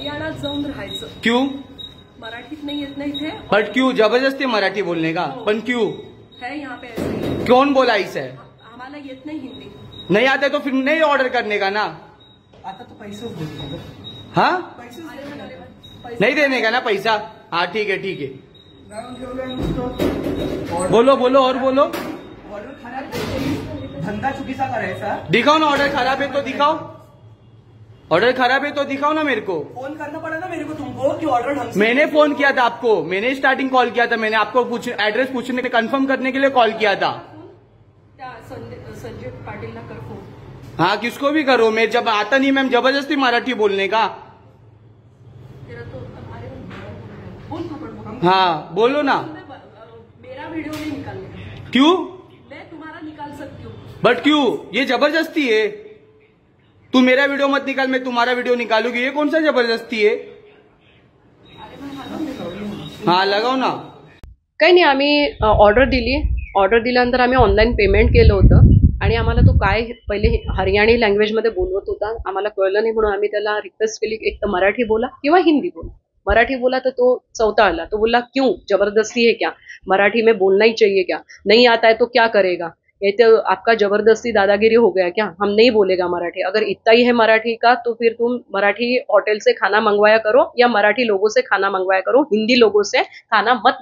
हरियाणात जाऊन राहायचं। क्यों? मराठीत नहीं येत नाही थे। बट क्यों? जबरदस्ती मराठी बोलने का? पण क्यों है यहाँ पे ऐसे? कौन बोला इसे? हमारा येत नहीं हिंदी। नहीं आते तो फिर नहीं ऑर्डर करने का ना। आता तो पैसे बोलतो। हाँ, पैसे नहीं देने का ना पैसा? हाँ ठीक है ठीक है, ऑर्डर बोलो बोलो और बोलो। खराब धंदा चुकीचा करायचा। दिखाओ ना, ऑर्डर खराब है तो दिखाओ, ऑर्डर खराब है तो दिखाओ ना मेरे को। फोन करना पड़ा ना मेरे को तुमको कि ऑर्डर ढंग से। मैंने फोन किया था आपको, मैंने स्टार्टिंग कॉल किया था, मैंने आपको एड्रेस पूछने कंफर्म करने के लिए कॉल किया था। संजय पाटिल ना कर फोन। हाँ किसको भी करो, मैं जब आता नहीं मैम जबरदस्ती मराठी बोलने का। तेरा तो बोल तू पण। हाँ बोलो ना। मेरा वीडियो नहीं निकालने। क्यों? मैं तुम्हारा निकाल सकती हूँ। बट क्यों? ये जबरदस्ती है। तू मेरा वीडियो मत निकाल, मैं तुम्हारा वीडियो निकालूंगी, ये कौन सा जबरदस्ती है? हाँ लगाओ ना। काही नाही, आम्ही ऑर्डर दिली, ऑर्डर दिल्यानंतर आम्ही ऑनलाईन पेमेंट केलं होतं आणि आम्हाला तो काय पहिले हरियाणी लँग्वेजमध्ये बोलवत होता, आम्हाला कळलं नाही म्हणून आम्ही त्याला रिक्वेस्ट केली एक तर मराठी बोला किंवा हिंदी बोला। मराठी बोला तो चौथा आला, तो बोला क्यों, जबरदस्ती है क्या, मराठी में बोलना ही चाहिए क्या, नहीं आता है तो क्या करेगा, ये तो आपका जबरदस्ती दादागिरी हो गया क्या, हम नहीं बोलेगा मराठी, अगर इतना ही है मराठी का तो फिर तुम मराठी होटल से खाना मंगवाया करो या मराठी लोगों से खाना मंगवाया करो, हिंदी लोगों से खाना मत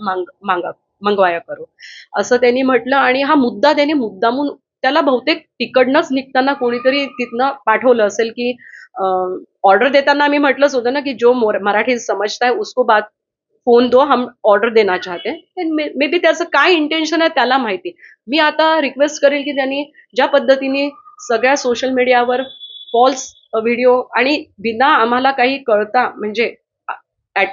मंगवाया करो, असं त्यांनी म्हटलं। आणि हा मुद्दा त्यांनी मुद्दामून त्याला बहुतेक तिकडनंच निघताना कोणीतरी तिथनं पाठवलं असेल की ऑर्डर देताना आम्ही म्हटलंच होतं ना की जो मराठी समजता है उसको बात फोन दो, हम ऑर्डर देना चाहते हैं। मे बी त्याचं काय इंटेन्शन आहे त्याला माहिती। मी आता रिक्वेस्ट करेल की त्यांनी ज्या पद्धतीने सगळ्या सोशल मीडियावर फॉल्स व्हिडिओ आणि बिना आम्हाला काही कळता, म्हणजे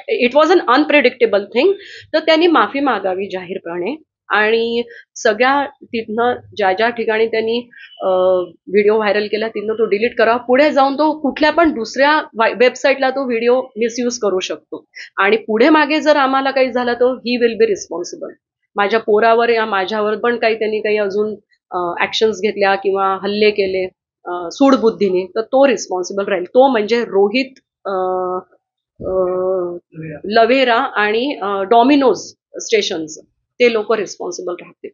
it was un unpredictable thing, तर त्यांनी माफी मागावी जाहीरपणे आणि सगळ्या तिथनं ज्या ज्या ठिकाणी त्यांनी व्हिडिओ व्हायरल केला तिथनं तो डिलीट करा। पुढे जाऊन तो कुठल्या पण दुसऱ्या वेबसाईटला तो व्हिडिओ मिसयूज करू शकतो आणि पुढे मागे जर आम्हाला काही झालं तर ही विल बी रिस्पॉन्सिबल। माझ्या पोरावर या माझ्यावर पण त्यांनी काही अजून ऍक्शन्स घेतल्या किंवा हल्ले केले सूडबुद्धीने तर तो रिस्पॉन्सिबल राहील। तो म्हणजे रोहित लवेरा आणि डॉमिनोज स्टेशनचं ते लोक रिस्पॉन्सिबल राहतील।